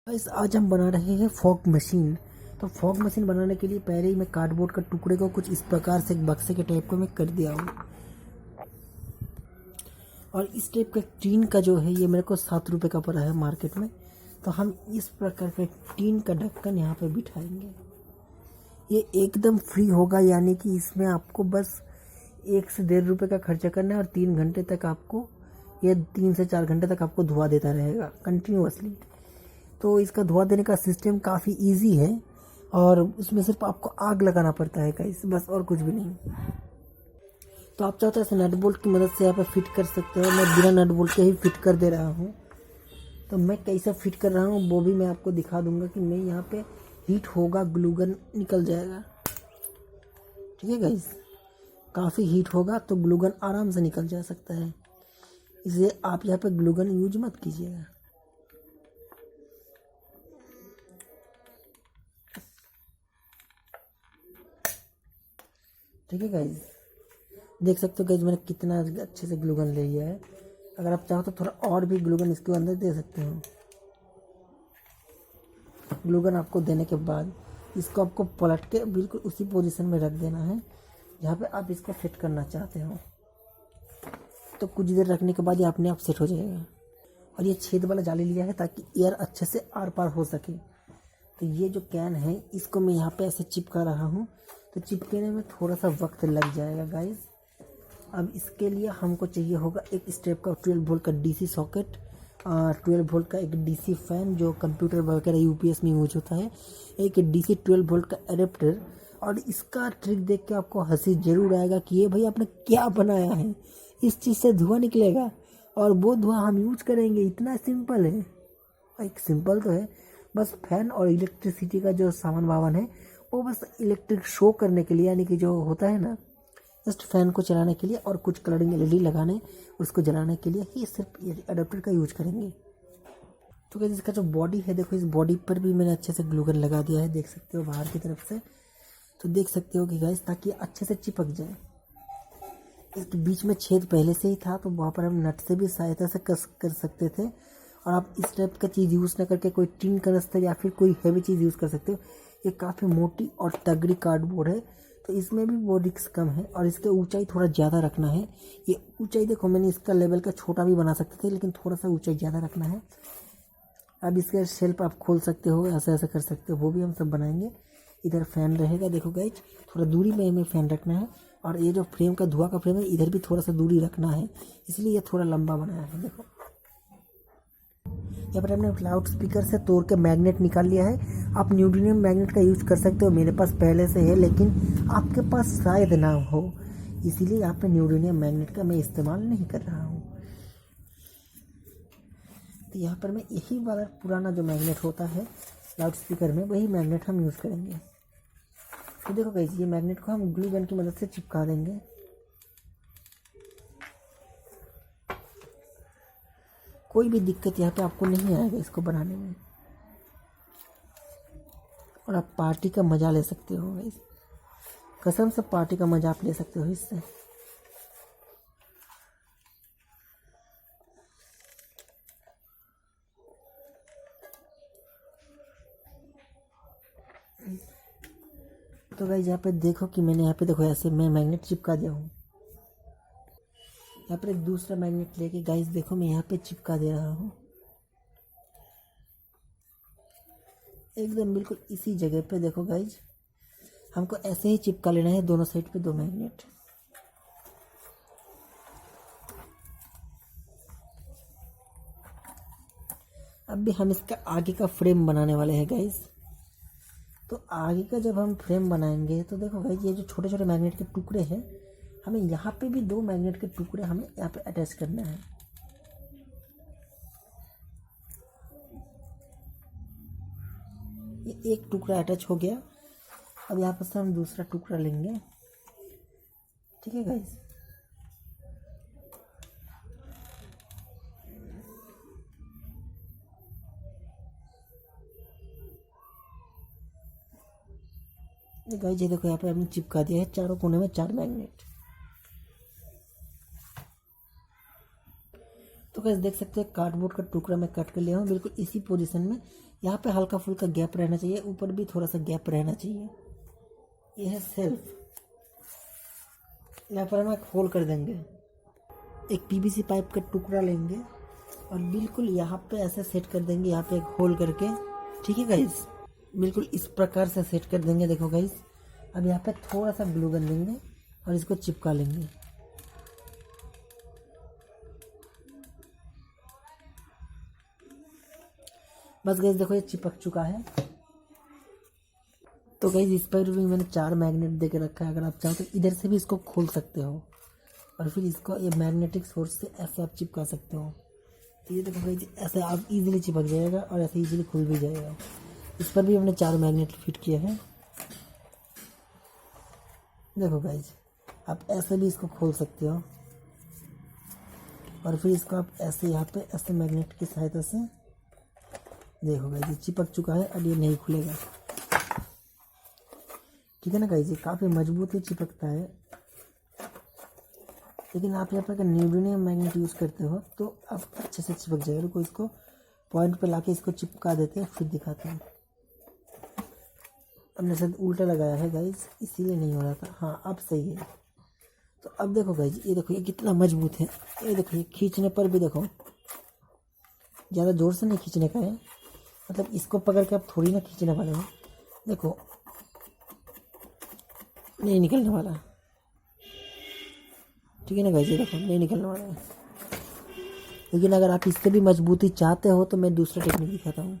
Guys आज हम बना रहे हैं फॉग मशीन। तो फॉग मशीन बनाने के लिए पहले ही मैं कार्डबोर्ड का टुकड़े को कुछ इस प्रकार से एक बक्से के टाइप को मैं कर दिया हूँ। और इस टाइप का टीन का जो है ये मेरे को 7 रुपये का पड़ा है मार्केट में। तो हम इस प्रकार के टीन का ढक्कन यहाँ पे बिठाएंगे। ये एकदम फ्री होगा, यानी कि इसमें आपको बस 1 से 1.5 रुपये का खर्चा करना है और 3 घंटे तक आपको, ये 3 से 4 घंटे तक आपको धुआं देता रहेगा कंटिन्यूअसली। तो इसका धुआं देने का सिस्टम काफ़ी इजी है और उसमें सिर्फ आपको आग लगाना पड़ता है गाइस, बस और कुछ भी नहीं। तो आप चाहते हैं नट बोल्ट की मदद से यहाँ पे फिट कर सकते हो। मैं बिना नट बोल्ट के ही फिट कर दे रहा हूँ। तो मैं कैसे फिट कर रहा हूँ वो भी मैं आपको दिखा दूंगा कि मैं यहाँ पे हीट होगा, ग्लूगन निकल जाएगा। ठीक है गाइस, काफ़ी हीट होगा तो ग्लूगन आराम से निकल जा सकता है, इसलिए आप यहाँ पे ग्लूगन यूज मत कीजिएगा। ठीक है गाइज, देख सकते हो गाइज मैंने कितना अच्छे से ग्लूगन ले लिया है। अगर आप चाहो तो थोड़ा और भी ग्लूगन इसके अंदर दे सकते हो। ग्लूगन आपको देने के बाद इसको आपको पलट के बिल्कुल उसी पोजीशन में रख देना है जहाँ पे आप इसको फिट करना चाहते हो। तो कुछ देर रखने के बाद ये अपने आप सेट हो जाएगा। और ये छेद वाला जाली लिया है ताकि एयर अच्छे से आर पार हो सके। तो ये जो कैन है इसको मैं यहाँ पे ऐसे चिपका रहा हूँ, तो चिपकने में थोड़ा सा वक्त लग जाएगा गाइज। अब इसके लिए हमको चाहिए होगा एक स्टेप का 12 वोल्ट का डीसी सॉकेट, 12 वोल्ट का एक डीसी फैन जो कंप्यूटर वगैरह यूपीएस में यूज होता है, एक डीसी 12 वोल्ट का एडेप्टर। और इसका ट्रिक देख के आपको हंसी जरूर आएगा कि ये भाई आपने क्या बनाया है, इस चीज़ से धुआं निकलेगा और वो धुआं हम यूज करेंगे। इतना सिंपल है। एक सिंपल तो है, बस फैन और इलेक्ट्रिसिटी का जो सामान वामान है वो बस इलेक्ट्रिक शो करने के लिए, यानी कि जो होता है ना, जस्ट फैन को चलाने के लिए और कुछ कलरिंग एलईडी लगाने उसको जलाने के लिए ही सिर्फ ये अडेप्टर का यूज करेंगे। तो क्या इसका जो बॉडी है, देखो इस बॉडी पर भी मैंने अच्छे से ग्लूगन लगा दिया है, देख सकते हो बाहर की तरफ से। तो देख सकते हो कि गाइस ताकि अच्छे से चिपक जाए। इसके बीच में छेद पहले से ही था तो वहाँ पर हम नट से भी सहायता से कस कर सकते थे। और आप इस टाइप का चीज़ यूज़ ना करके कोई टिन कनस्तर या फिर कोई हैवी चीज़ यूज़ कर सकते हो। ये काफ़ी मोटी और तगड़ी कार्डबोर्ड है तो इसमें भी वो रिस्क कम है और इसके ऊंचाई थोड़ा ज़्यादा रखना है। ये ऊंचाई देखो, मैंने इसका लेवल का छोटा भी बना सकते थे लेकिन थोड़ा सा ऊंचाई ज़्यादा रखना है। अब इसका शेल्फ आप खोल सकते हो, ऐसा ऐसा कर सकते हो, वो भी हम सब बनाएंगे। इधर फैन रहेगा, देखो गाइज थोड़ा दूरी में हमें फैन रखना है। और ये जो फ्रेम का धुआं का फ्रेम है इधर भी थोड़ा सा दूरी रखना है, इसलिए ये थोड़ा लंबा बनाया है। देखो यहाँ पर हमने लाउड स्पीकर से तोड़ के मैग्नेट निकाल लिया है। आप न्यूडिनियम मैग्नेट का यूज कर सकते हो, मेरे पास पहले से है लेकिन आपके पास शायद ना हो, इसीलिए यहाँ पे न्यूडिनियम मैग्नेट का मैं इस्तेमाल नहीं कर रहा हूँ। तो यहाँ पर मैं यही वाला पुराना जो मैग्नेट होता है लाउड स्पीकर में, वही मैग्नेट हम यूज़ करेंगे। तो देखो गाइस ये मैग्नेट को हम ग्लू गन की मदद से चिपका देंगे। कोई भी दिक्कत यहाँ पे आपको नहीं आएगा इसको बनाने में, और आप पार्टी का मज़ा ले सकते हो गाइस, कसम से पार्टी का मज़ा आप ले सकते हो इससे। तो गाइस यहाँ पे देखो कि मैंने यहाँ पे देखो ऐसे मैं मैग्नेट चिपका दिया हूँ। यहाँ पर एक दूसरा मैग्नेट लेके गाइस देखो मैं यहाँ पे चिपका दे रहा हूँ, एकदम बिल्कुल इसी जगह पे। देखो गाइस हमको ऐसे ही चिपका लेना है दोनों साइड पे 2 मैग्नेट। अब भी हम इसका आगे का फ्रेम बनाने वाले हैं गाइस। तो आगे का जब हम फ्रेम बनाएंगे तो देखो गाइस ये जो छोटे छोटे मैग्नेट के टुकड़े हैं, हमें यहाँ पे भी 2 मैग्नेट के टुकड़े हमें यहाँ पे अटैच करना है। ये एक टुकड़ा अटैच हो गया। अब यहाँ पर से हम दूसरा टुकड़ा लेंगे। ठीक है गाइस, गाइस ये देखो यहाँ पे हमने चिपका दिया है चारों कोने में 4 मैग्नेट। तो गाइस देख सकते हैं कार्डबोर्ड का टुकड़ा मैं कट कर लिया हूँ बिल्कुल इसी पोजीशन में, यहाँ पे हल्का फुल्का गैप रहना चाहिए, ऊपर भी थोड़ा सा गैप रहना चाहिए। ये है सेल्फ। यहाँ पर हम एक होल कर देंगे, एक पीवीसी पाइप का टुकड़ा लेंगे और बिल्कुल यहाँ पे ऐसे सेट कर देंगे, यहाँ पे एक होल करके। ठीक है गाइस, बिल्कुल इस प्रकार से सेट कर देंगे। देखो गाइस, अब यहाँ पे थोड़ा सा ग्लू गन देंगे और इसको चिपका लेंगे। बस गाइस देखो ये चिपक चुका है। तो गाइस इस पर भी मैंने 4 मैग्नेट दे के रखा है। अगर आप चाहो तो इधर से भी इसको खोल सकते हो और फिर इसको ये मैग्नेटिक सोर्स से ऐसे आप चिपका सकते हो। तो ये देखो गाइस, ऐसे आप इजीली चिपक जाएगा और ऐसे इजीली खुल भी जाएगा। इस पर भी हमने 4 मैग्नेट फिट किए हैं। देखो गाइस, आप ऐसे भी इसको खोल सकते हो और फिर इसको आप ऐसे यहाँ पे ऐसे मैग्नेट की सहायता से, देखो गाइस ये चिपक चुका है। अब ये नहीं खुलेगा। ठीक है ना गाइस, ये काफ़ी मजबूत ही चिपकता है। लेकिन आप यहाँ पर अगर न्यूटोनियम मैग्नेट यूज़ करते हो तो आप अच्छे से चिपक जाएगा। रुको इसको पॉइंट पे लाके इसको चिपका देते हैं, फिर दिखाते हैं। हमने शायद उल्टा लगाया है गाइस, इसीलिए नहीं हो रहा था। हाँ अब सही है। तो अब देखो गाइस, ये देखो ये कितना मजबूत है। ये देखो ये खींचने पर भी देखो, ज़्यादा ज़ोर से नहीं खींचने का है, मतलब इसको पकड़ के आप थोड़ी ना खींचने वाले हो। देखो नहीं निकलने वाला। ठीक है ना गाइस, ये देखो नहीं निकलने वाला है। लेकिन अगर आप इससे भी मजबूती चाहते हो तो मैं दूसरा टेक्निक दिखाता हूँ।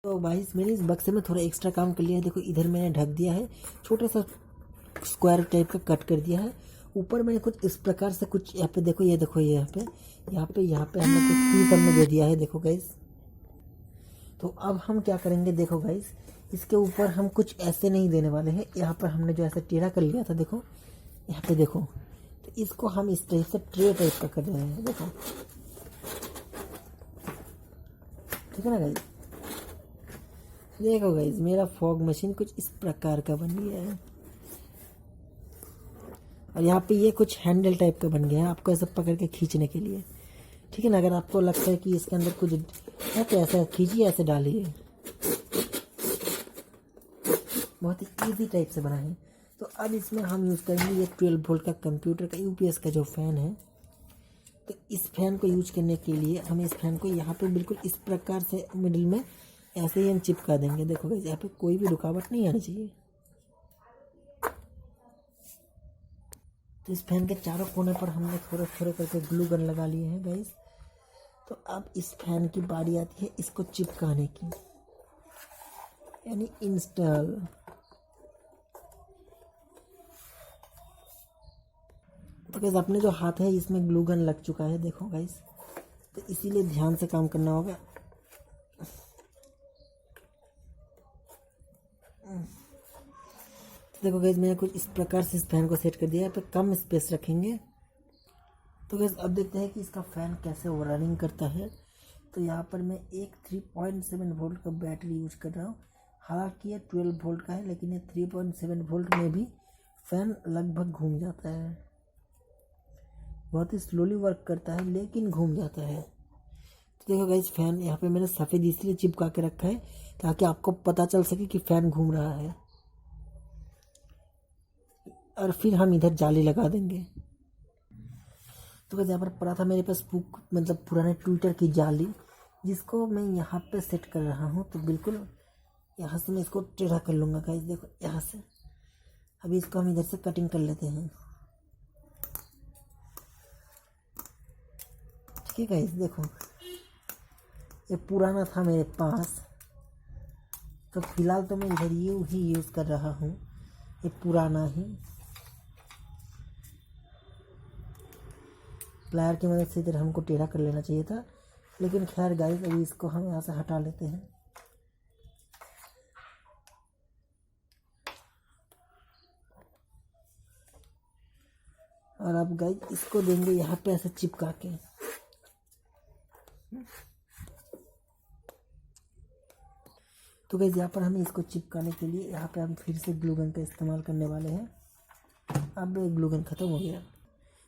तो भाई मैंने इस बक्से में थोड़ा एक्स्ट्रा काम कर लिया है। देखो इधर मैंने ढक दिया है, छोटा सा स्क्वायर टाइप का कट कर दिया है। ऊपर मैंने कुछ इस प्रकार से कुछ यहाँ पे देखो, ये देखो ये यहाँ पे हमने कुछ फील करने दे दिया है। देखो गाइस, तो अब हम क्या करेंगे, देखो गाइस इसके ऊपर हम कुछ ऐसे नहीं देने वाले हैं। यहाँ पर हमने जो ऐसे टेढ़ा कर लिया था, देखो यहाँ पे देखो, तो इसको हम इस टाइप से ट्रे टाइप का कर रहे हैं। देखो ठीक है ना गाइस। देखो गाइस, मेरा फॉग मशीन कुछ इस प्रकार का बन गया है और यहाँ पे ये कुछ हैंडल टाइप का बन गया है, आपको ऐसे पकड़ के खींचने के लिए। ठीक है ना, अगर आपको लगता है कि इसके अंदर कुछ है तो ऐसा खींचिए, ऐसे डालिए। बहुत ही इजी टाइप से बना है। तो अब इसमें हम यूज़ करेंगे ये 12 वोल्ट का कंप्यूटर का यूपीएस का जो फ़ैन है। तो इस फैन को यूज करने के लिए हम इस फैन को यहाँ पे बिल्कुल इस प्रकार से मिडिल में ऐसे ही हम चिपका देंगे। देखो गाइस, यहाँ पे कोई भी रुकावट नहीं आनी चाहिए। तो इस फैन के चारों कोने पर हमने थोड़े थोड़े करके ग्लू गन लगा लिए हैं गाइस। तो अब इस फैन की बारी आती है इसको चिपकाने की, यानी इंस्टॉल। तो गाइस अपने जो हाथ है इसमें ग्लू गन लग चुका है, देखो गाइस। तो इसीलिए ध्यान से काम करना होगा। देखो गाइस, मैंने कुछ इस प्रकार से इस फैन को सेट कर दिया है। यहाँ पे कम स्पेस रखेंगे। तो गाइस अब देखते हैं कि इसका फ़ैन कैसे रनिंग करता है। तो यहाँ पर मैं एक 3.7 वोल्ट का बैटरी यूज कर रहा हूँ। हालांकि ये 12 वोल्ट का है, लेकिन ये 3.7 वोल्ट में भी फ़ैन लगभग घूम जाता है। बहुत ही स्लोली वर्क करता है लेकिन घूम जाता है। तो देखो गाइस, फैन यहाँ पे मैंने सफ़ेद इसलिए चिपका के रखा है ताकि आपको पता चल सके कि फैन घूम रहा है। और फिर हम इधर जाली लगा देंगे। तो गाइस, यहाँ पर पड़ा था मेरे पास बुक मतलब पुराने ट्विटर की जाली, जिसको मैं यहाँ पे सेट कर रहा हूँ। तो बिल्कुल यहाँ से मैं इसको टेढ़ा कर लूँगा गाइस, देखो यहाँ से। अभी इसको हम इधर से कटिंग कर लेते हैं। ठीक है गाइस, देखो ये पुराना था मेरे पास, तो फिलहाल तो मैं इधर यूँ ही यूज़ कर रहा हूँ, ये पुराना ही। प्लायर की मदद से इधर हमको टेढ़ा कर लेना चाहिए था, लेकिन खैर गाइस, अभी इसको हम यहाँ से हटा लेते हैं। और अब गाइस इसको देंगे यहाँ पे ऐसे चिपका के। तो गाइस, यहाँ पर हमें इसको चिपकाने के लिए यहाँ पे हम फिर से ग्लू गन का इस्तेमाल करने वाले हैं। अब ग्लू गन ख़त्म हो गया।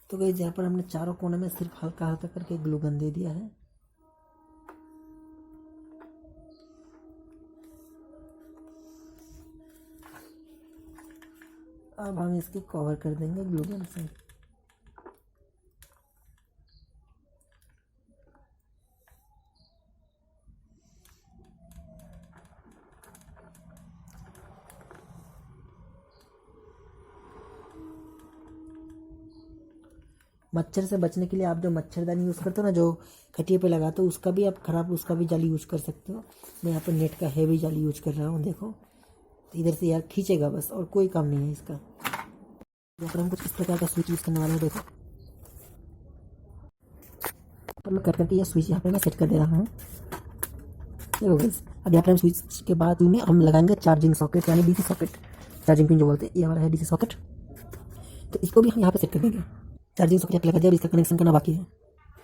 तो गाइस, यहाँ पर हमने चारों कोने में सिर्फ हल्का हल्का करके ग्लू गन दे दिया है। अब हम इसके कवर कर देंगे ग्लू गन से। मच्छर से बचने के लिए आप जो मच्छरदानी यूज़ करते हो ना, जो खटिए पे लगाते हो, उसका भी आप खराब उसका भी जाली यूज कर सकते हो। मैं यहाँ पे नेट का हैवी जाली यूज कर रहा हूँ। देखो तो इधर से यार खींचेगा बस, और कोई काम नहीं है इसका। यहाँ पर हम कुछ इस प्रकार का स्विच यूज़ करने वाले हैं। देखो पर मैं कर करके ये स्विच यहाँ पे मैं सेट कर दे रहा हूँ। देखो गाइस, अब यहाँ पर हम स्विच के बाद में हम लगाएंगे चार्जिंग सॉकेट, यानी डीसी सॉकेट, चार्जिंग पिन जो बोलते हैं, ये हमारा है डीसी सॉकेट। तो इसको भी हम यहाँ पे सेट कर देंगे। चार्जिंग सॉकेट लगा दिया, अब इसका कनेक्शन करना बाकी है।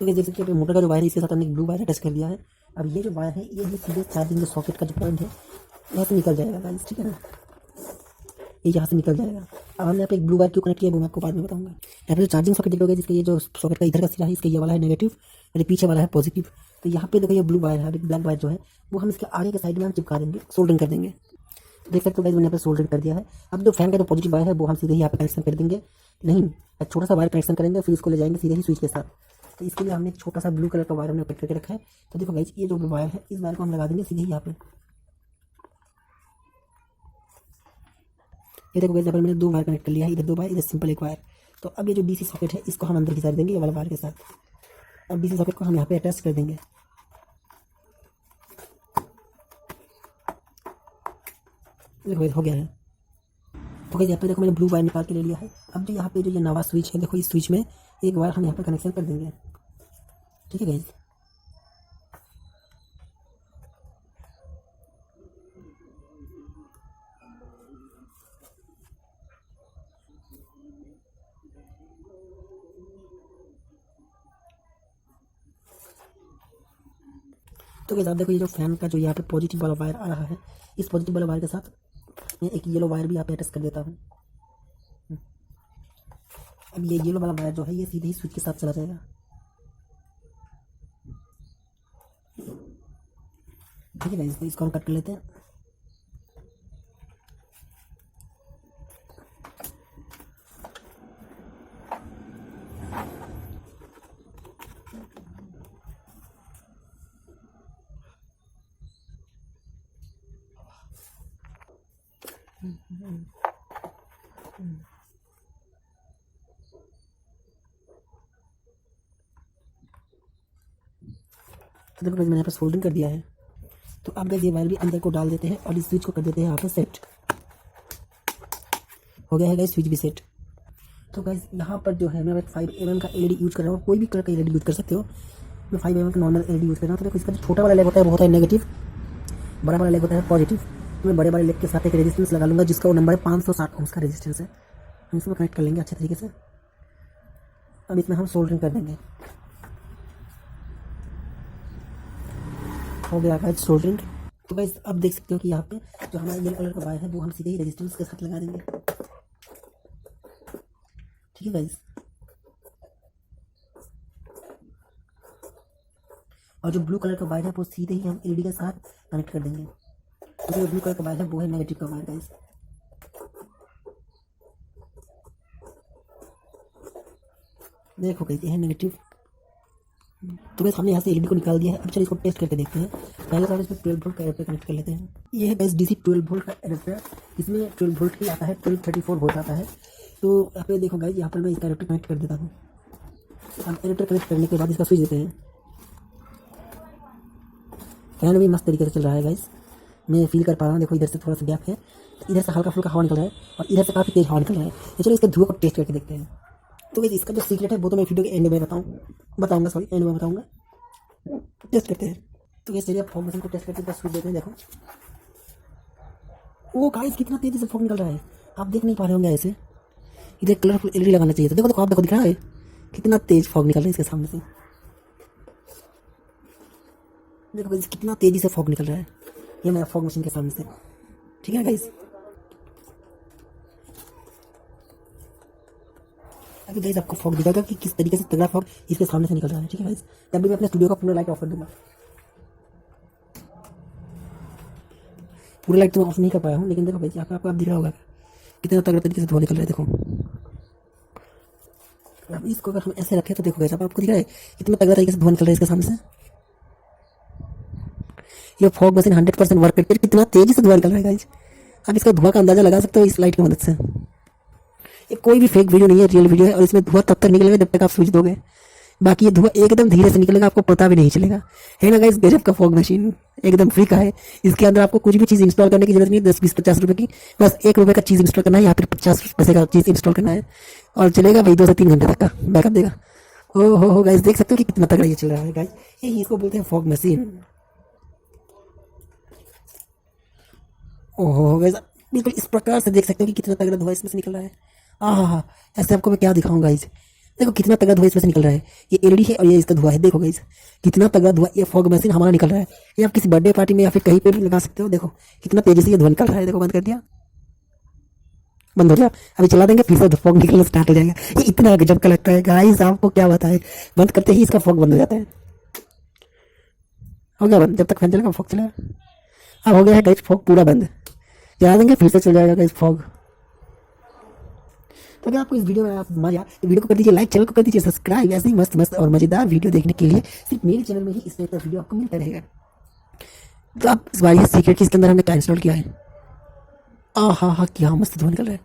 तो ये देख सकते हैं मोटर का जो वायर है, इसके साथ हमने ब्लू वायर अटैच कर दिया है। अब ये जो वायर है ये भी सीधे चार्जिंग सॉकेट का जो पॉइंट है यहाँ से निकल जाएगा गाइस, ठीक है ना, ये यहाँ से निकल जाएगा। अब हमने यहाँ पे एक ब्लू वायर क्यों कनेक्ट किया वो मैं आपको बाद में बताऊंगा। यहाँ पे जो चार्जिंग सॉकेट देखोगे, जिसका ये जो सॉकेट का इधर का सिरा है, इसका ये वाला है नेगेटिव और पीछे वाला है पॉजिटिव। तो यहाँ पे देखो ये ब्लू वायर है, ब्लैक वायर जो है वो हम इसके आगे के साइड में हम चिपका देंगे, सोल्डरिंग कर देंगे। देख सकते हो गाइस, मैंने यहाँ पे सोल्डरिंग कर दिया है। अब जो फैन का जो पॉजिटिव वायर है वो हम सीधे यहाँ पे कनेक्शन कर देंगे। नहीं, छोटा सा वायर कनेक्शन करेंगे, फिर इसको ले जाएंगे सीधे ही स्विच के साथ। तो इसके लिए हमने एक छोटा सा ब्लू कलर का वायर हमने कट करके रखा है। तो देखो गाइस, ये जो वायर है इस वायर को हम लगा देंगे सीधे ही यहाँ पे। ये देखो गाइस, यहाँ पर मैंने 2 वायर कनेक्ट कर लिया है, इधर 2 वायर, इधर सिंपल 1 वायर। तो अब ये जो डीसी सॉकेट है इसको हम अंदर घिसा देंगे ये वाला वायर के साथ। अब डीसी सॉकेट को हम यहाँ पे अटैच कर देंगे। देखो हो गया है। तो गाइस, यहाँ पे देखो मैंने ब्लू वायर निकाल के ले लिया है। अब जो यहाँ पे जो ये नवा स्विच है, देखो इस स्विच में एक वायर हम यहाँ पे कनेक्शन कर देंगे, ठीक है गाइस। तो गाइस, आप देखो ये जो फैन का जो यहाँ पे पॉजिटिव वाला वायर आ रहा है, इस पॉजिटिव वाला वायर के साथ मैं एक येलो वायर भी यहाँ पे अटैच कर देता हूँ। अब ये येलो वाला वायर जो है ये सीधे ही स्विच के साथ चला जाएगा, ठीक है गाइस। तो इसको हम कट कर लेते हैं। तो देखो गाइस, मैंने यहाँ पर सोल्डरिंग कर दिया है। तो अब गाइस ये वायर भी अंदर को डाल देते हैं और इस स्विच को कर देते हैं यहाँ पे सेट। हो गया है गाइस स्विच भी सेट। तो गाइस, यहाँ पर जो है मैं 5mm का एलईडी यूज कर रहा हूँ, कोई भी कलर का एलईडी यूज कर सकते हो। मैं 5mm का नॉर्मल एलईडी यूज कर रहा हूँ। तो देखो इसका जो छोटा वाला लेग होता है वो होता है नेगेटिव, बड़ा वाला लेग होता है पॉजिटिव। तो मैं बड़े वाले लेग के साथ एक रेजिस्टेंस लगा लूँगा, जिसका वो नंबर है 560 ओम्स का रेजिस्टेंस है। हम इसमें कनेक्ट कर लेंगे अच्छे तरीके से। अब इसमें हम सोल्डरिंग कर देंगे। हो गया गाइस सोल्डरिंग। तो गाइस, अब देख सकते हो कि यहाँ पे जो हमारा येलो कलर का वायर है वो हम सीधे ही रेजिस्टेंस के साथ लगा देंगे, ठीक है गाइस। और जो ब्लू कलर का वायर है वो सीधे ही हम एलईडी के साथ कनेक्ट कर देंगे। तो जो ब्लू कलर का वायर है वो है नेगेटिव का वायर गाइस। देखो गाइस ये है नेगेटिव। तो गाइस हमने यहाँ से एलईडी को निकाल दिया है। अब चलिए इसको टेस्ट करके देखते हैं। पहले तो हम इसमें 12 वोल्ट का एडाप्टर कनेक्ट कर लेते हैं। ये है गाइस डीसी 12 वोल्ट का एडाप्टर। इसमें 12 वोल्ट ही आता है, 1234 वोल्ट आता है। तो यहाँ पे देखो गाइस, यहाँ पर मैं इसका एडाप्टर कनेक्ट कर देता हूँ। अब एडाप्टर कनेक्ट करने के बाद इसका स्विच देते हैं। फैन भी मस्त तरीके से चल रहा है गाइस, मैं फील कर पा रहा हूँ। देखो इधर से थोड़ा सा गैप है, इधर से हल्का फुल्का हवा निकल रहा है और इधर से काफ़ी तेज हवा निकल रहा है। तो चलो इसके धुआं को टेस्ट करके देखते हैं। तो गाइस इसका जो सीक्रेट है वो तो मैं वीडियो के एंड में बताऊंगा एंड में बताऊंगा। टेस्ट करते हैं। तो गाइस चलिए फॉग मशीन को टेस्ट करके स्विच देते हैं। देखो ओ गाइस कितना तेजी से फॉग निकल रहा है, आप देख नहीं पा रहे होंगे ऐसे। इधर कलरफुल एलईडी लगाना चाहिए था। देखो आप देखो, दिख रहा है कितना तेज फॉग निकल रहा है इसके सामने से। देखो गाइस कितना तेजी से फॉग निकल रहा है, ये मेरा फॉग मशीन के सामने से। ठीक है गाइस, अभी गाइस आपको फॉग दिखाएगा कि किस तरीके से तगड़ा फॉग इसके सामने से निकल रहा है। ठीक है गाइस, तब भी मैं अपने स्टूडियो का पूरा लाइट ऑफ कर दूंगा। पूरा लाइट तो मैं ऑफ नहीं कर पाया हूँ, लेकिन देखो गाइस यहाँ पे आपको दिख रहा होगा कितना तगड़ा तरीके से धुआं निकल रहा है। देखो अब इसको अगर हम ऐसे रखें तो देखो गाइस आपको दिख रहा है कितना तगड़ा तरीके से धुआं निकल रहा है इसके सामने से। ये फॉग मशीन 100% वर्क करती है। कितना तेजी से धुआं निकल रहा है गाइस, आप इसका धुआं का अंदाजा लगा सकते हो इस लाइट की मदद से। ये कोई भी फेक वीडियो नहीं है, रियल वीडियो है। और इसमें धुआं तब तक निकलेगा जब तक आप स्विच दोगे, बाकी ये धुआं एकदम धीरे से निकलेगा, आपको पता भी नहीं चलेगा। है ना गाइस, गजब का फॉग मशीन, एकदम फ्री का है। इसके अंदर आपको कुछ भी चीज़ इंस्टॉल करने की जरूरत नहीं है। 10, 20, 50 रुपये की, बस 1 रुपये का चीज़ इंस्टॉल करना है या फिर 50 पैसे का चीज़ इंस्टॉल करना है और चलेगा भाई 2 से 3 घंटे तक का बैकअप देगा। ओ हो गाइस, देख सकते हो कि कितना तगड़ा ये चल रहा है गाइस। यही इसको बोलते हैं फॉग मशीन। ओहो गाइस, बिल्कुल इस प्रकार से देख सकते हो कि कितना तगड़ा धुआं इसमें से निकल रहा है। हाँ, ऐसे आपको मैं क्या दिखाऊं गाइस। देखो कितना तगड़ा धुआं इसमें से निकल रहा है। ये एलईडी है और ये इसका धुआं है। देखो गाइस कितना तगड़ा धुआं ये फॉग मशीन हमारा निकल रहा है। ये आप किसी बर्थडे पार्टी में या फिर कहीं पे भी लगा सकते हो। देखो कितना तेजी से ये धुआं निकल रहा है। देखो बंद कर दिया, बंद हो गया। अभी चला देंगे फिर से फॉग निकलना स्टार्ट हो जाएगा। ये इतना गजब का लगता है गाइस, आपको क्या बताएं। बंद करते ही इसका फॉग बंद हो जाता है। हो गया बंद, जब तक फैन चलेगा फॉग चलेगा। अब हो गया है गाइस फॉग पूरा बंद, चला देंगे फिर से चल जाएगा गाइस फॉग। तो अगर आपको इस वीडियो में आप मजा आया तो वीडियो को कर दीजिए लाइक, चैनल को कर दीजिए सब्सक्राइब। ऐसे ही मस्त मस्त और मजेदार वीडियो देखने के लिए सिर्फ मेरे चैनल में ही इस तरह का वीडियो आपको मिलता रहेगा। तो आप इस बार ये सीक्रेट की इसके अंदर हमने क्या इंस्टॉल किया है। हाँ, क्या मस्त धुआं निकल रहा है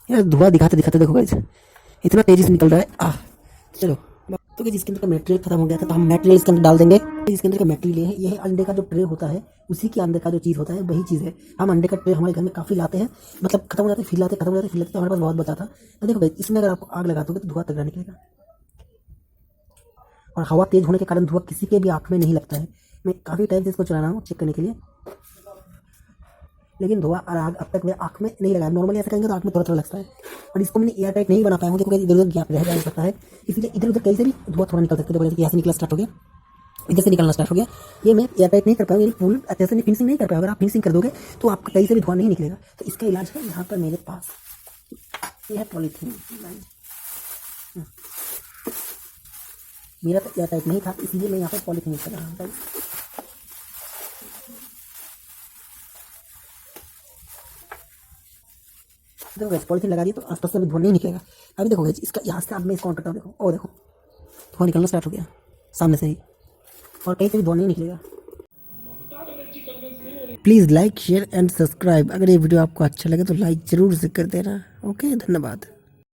यार। धुआं दिखाते दिखाते देखो गाइस इतना तेजी से निकल रहा है। चलो तो गाइस इसके अंदर का मटेरियल खत्म हो गया था, तो हम मटेरियल इसके अंदर डाल देंगे। इसके अंदर का मटेरियल है, ये है अंडे का जो ट्रे होता है, उसी के अंदर का जो चीज़ होता है वही चीज़ है। हम अंडे का ट्रे हमारे घर में काफ़ी लाते हैं, मतलब खत्म हो जाते फिर लाते, खत्म हो जाते फिर लाते, तो हमारे पास बहुत बचा था। तो देखो गाइस इसमें अगर आपको आग लगा दोगे तो धुआं तगड़ा निकलेगा। और हवा तेज होने के कारण धुआं किसी के भी आँख में नहीं लगता है। मैं काफ़ी टाइम से इसको चला रहा हूँ चेक करने के लिए, लेकिन धुआं और आग अब तक मेरे आँख में नहीं लगा। नॉर्मली ऐसा करेंगे तो आँख में थोड़ा थोड़ा लगता है, और इसको मैंने एयर टाइट नहीं बना पाया हूँ। देखो इधर उधर गैप रह जा सकता है, इसलिए इधर उधर कहीं से भी धुआं थोड़ा निकल सकता है। जैसे यहाँ से निकला स्टार्ट हो गया, इधर से निकलना स्टार्ट हो गया। ये मैं एयर टाइट नहीं कर पाया, मेरी फुल अच्छे से फिनिशिंग नहीं कर पाया। अगर आप फिनिशिंग कर दोगे तो आपका कहीं से भी धुआं नहीं निकलेगा। तो इसका इलाज है यहाँ पर मेरे पास ये है पॉलीथीन। मेरा तो एयर टाइट नहीं था, इसलिए मैं यहाँ पर पॉलीथीन यूज कर रहा हूँ। देखो गाइस पॉलीथीन लगा दी तो आसपास से भी धुआं नहीं निकलेगा। अभी देखो गाइस इसका यहाँ से अब मैं इसको ऑन करता हूँ। देखो देखो धुआं निकलना स्टार्ट हो गया सामने से ही, और कहीं से भी धुआं नहीं निकलेगा। Please like share and subscribe. अगर ये वीडियो आपको अच्छा लगे तो लाइक ज़रूर से कर देना। ओके, धन्यवाद।